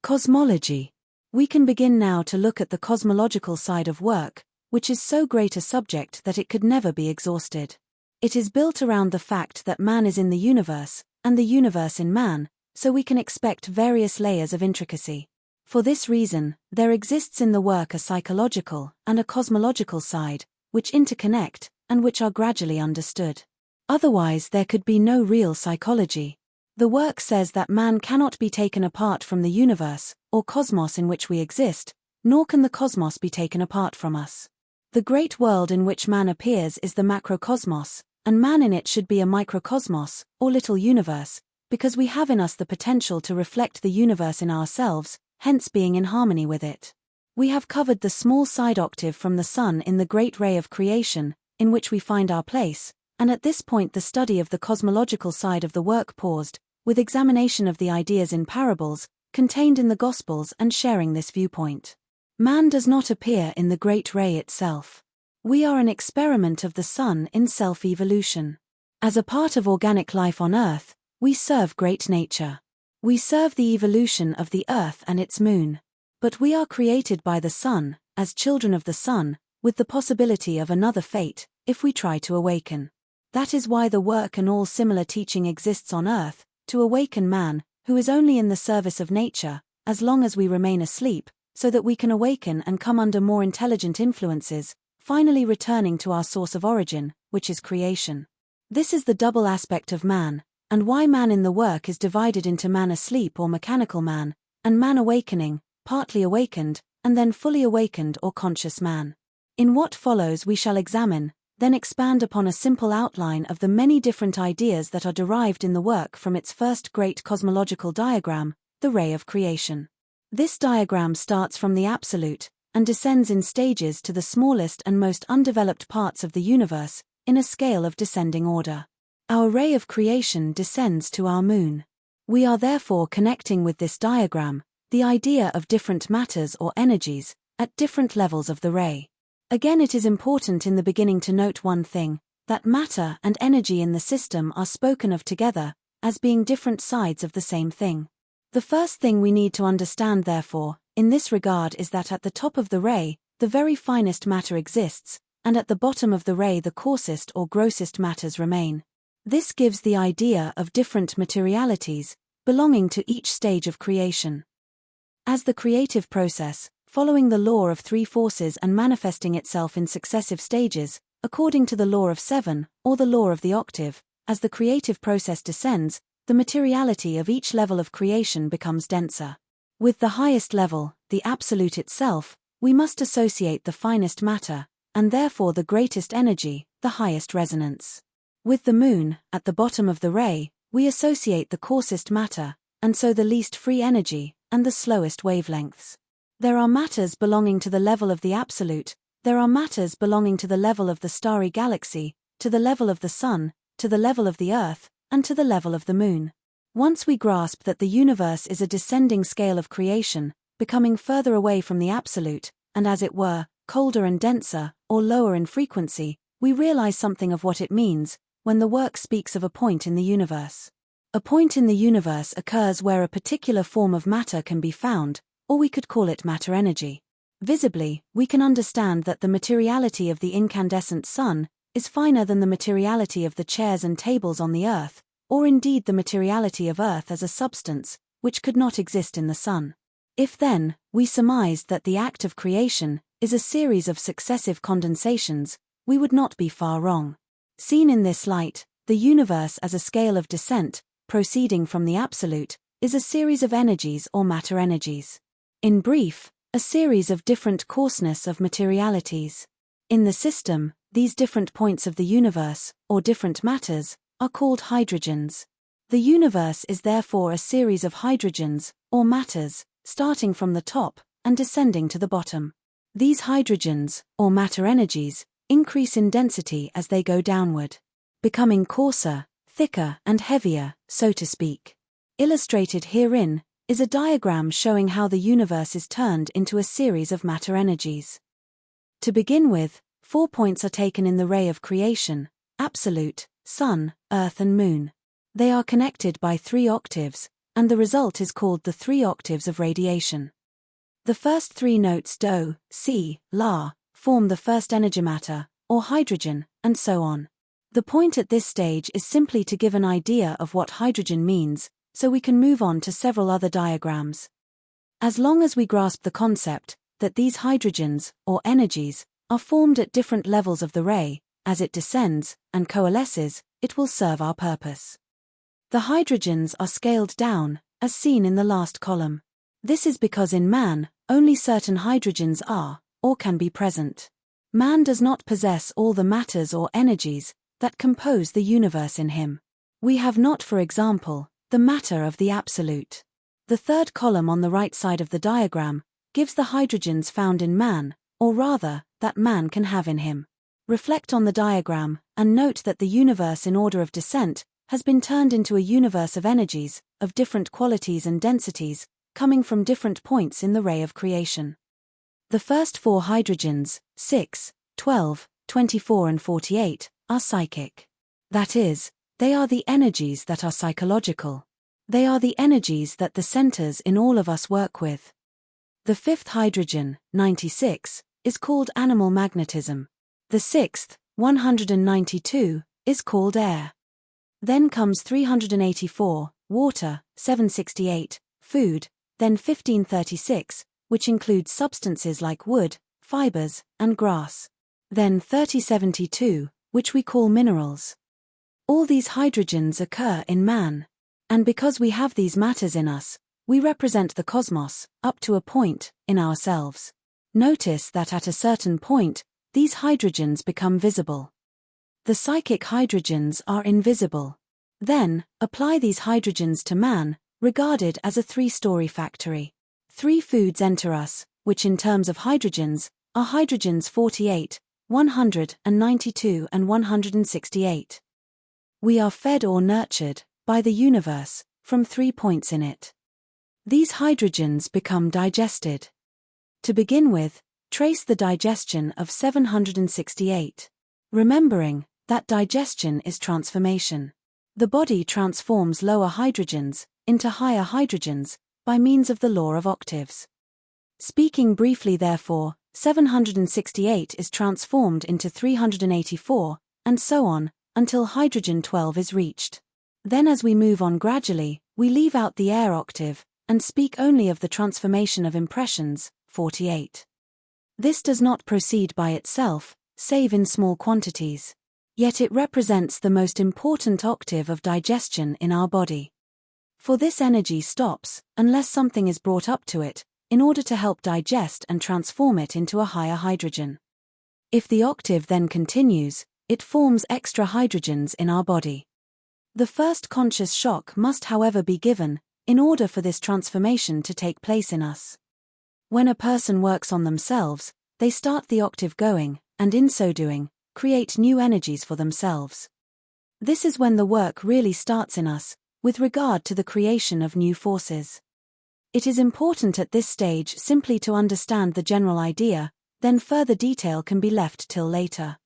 Cosmology. We can begin now to look at the cosmological side of work, which is so great a subject that it could never be exhausted. It is built around the fact that man is in the universe, and the universe in man, so we can expect various layers of intricacy. For this reason, there exists in the work a psychological and a cosmological side, which interconnect, and which are gradually understood. Otherwise there could be no real psychology. The work says that man cannot be taken apart from the universe, or cosmos in which we exist, nor can the cosmos be taken apart from us. The great world in which man appears is the macrocosmos, and man in it should be a microcosmos, or little universe, because we have in us the potential to reflect the universe in ourselves, hence being in harmony with it. We have covered the small side octave from the sun in the great ray of creation, in which we find our place, and at this point the study of the cosmological side of the work paused, with examination of the ideas in parables, contained in the Gospels and sharing this viewpoint. Man does not appear in the great ray itself. We are an experiment of the sun in self-evolution. As a part of organic life on Earth, we serve great nature. We serve the evolution of the Earth and its moon. But we are created by the sun, as children of the sun, with the possibility of another fate, if we try to awaken. That is why the work and all similar teaching exists on Earth, to awaken man, who is only in the service of nature, as long as we remain asleep, so that we can awaken and come under more intelligent influences, finally returning to our source of origin, which is creation. This is the double aspect of man, and why man in the work is divided into man asleep or mechanical man, and man awakening, partly awakened, and then fully awakened or conscious man. In what follows we shall examine, then expand upon a simple outline of the many different ideas that are derived in the work from its first great cosmological diagram, the ray of creation. This diagram starts from the absolute, and descends in stages to the smallest and most undeveloped parts of the universe, in a scale of descending order. Our ray of creation descends to our moon. We are therefore connecting with this diagram, the idea of different matters or energies, at different levels of the ray. Again, it is important in the beginning to note one thing, that matter and energy in the system are spoken of together, as being different sides of the same thing. The first thing we need to understand, therefore, in this regard is that at the top of the ray, the very finest matter exists, and at the bottom of the ray the coarsest or grossest matters remain. This gives the idea of different materialities, belonging to each stage of creation. As the creative process, following the law of three forces and manifesting itself in successive stages, according to the law of seven, or the law of the octave, as the creative process descends, the materiality of each level of creation becomes denser. With the highest level, the absolute itself, we must associate the finest matter, and therefore the greatest energy, the highest resonance. With the moon, at the bottom of the ray, we associate the coarsest matter, and so the least free energy, and the slowest wavelengths. There are matters belonging to the level of the absolute, there are matters belonging to the level of the starry galaxy, to the level of the sun, to the level of the earth, and to the level of the moon. Once we grasp that the universe is a descending scale of creation, becoming further away from the absolute, and as it were, colder and denser, or lower in frequency, we realize something of what it means, when the work speaks of a point in the universe. A point in the universe occurs where a particular form of matter can be found, or we could call it matter-energy. Visibly, we can understand that the materiality of the incandescent sun is finer than the materiality of the chairs and tables on the earth, or indeed the materiality of earth as a substance, which could not exist in the sun. If then, we surmised that the act of creation is a series of successive condensations, we would not be far wrong. Seen in this light, the universe as a scale of descent, proceeding from the absolute, is a series of energies or matter-energies. In brief, a series of different coarseness of materialities. In the system, these different points of the universe, or different matters, are called hydrogens. The universe is therefore a series of hydrogens, or matters, starting from the top, and descending to the bottom. These hydrogens, or matter-energies, increase in density as they go downward, becoming coarser, thicker and heavier, so to speak. Illustrated herein is a diagram showing how the universe is turned into a series of matter-energies. To begin with, 4 points are taken in the ray of creation: absolute, sun, earth and moon. They are connected by 3 octaves, and the result is called the 3 octaves of radiation. The first 3 notes do, si, la, form the first energy matter, or hydrogen, and so on. The point at this stage is simply to give an idea of what hydrogen means, so we can move on to several other diagrams. As long as we grasp the concept that these hydrogens, or energies, are formed at different levels of the ray, as it descends and coalesces, it will serve our purpose. The hydrogens are scaled down, as seen in the last column. This is because in man, only certain hydrogens are, or can be present. Man does not possess all the matters or energies that compose the universe in him. We have not, for example, the matter of the absolute. The third column on the right side of the diagram gives the hydrogens found in man, or rather, that man can have in him. Reflect on the diagram, and note that the universe in order of descent has been turned into a universe of energies, of different qualities and densities, coming from different points in the ray of creation. The first 4 hydrogens, 6, 12, 24 and 48, are psychic. That is, they are the energies that are psychological. They are the energies that the centers in all of us work with. The 5th hydrogen, 96, is called animal magnetism. The 6th, 192, is called air. Then comes 384, water, 768, food, then 1536, which includes substances like wood, fibers, and grass. Then 3072, which we call minerals. All these hydrogens occur in man. And because we have these matters in us, we represent the cosmos, up to a point, in ourselves. Notice that at a certain point, these hydrogens become visible. The psychic hydrogens are invisible. Then, apply these hydrogens to man, regarded as a 3-story factory. 3 foods enter us, which in terms of hydrogens, are hydrogens 48, 192 and 168. We are fed or nurtured by the universe, from 3 points in it. These hydrogens become digested. To begin with, trace the digestion of 768. Remembering that digestion is transformation. The body transforms lower hydrogens into higher hydrogens by means of the law of octaves. Speaking briefly therefore, 768 is transformed into 384, and so on, until hydrogen 12 is reached. Then as we move on gradually, we leave out the air octave, and speak only of the transformation of impressions, 48. This does not proceed by itself, save in small quantities. Yet it represents the most important octave of digestion in our body. For this energy stops, unless something is brought up to it, in order to help digest and transform it into a higher hydrogen. If the octave then continues, it forms extra hydrogens in our body. The first conscious shock must however be given, in order for this transformation to take place in us. When a person works on themselves, they start the octave going, and in so doing, create new energies for themselves. This is when the work really starts in us, with regard to the creation of new forces. It is important at this stage simply to understand the general idea, then further detail can be left till later.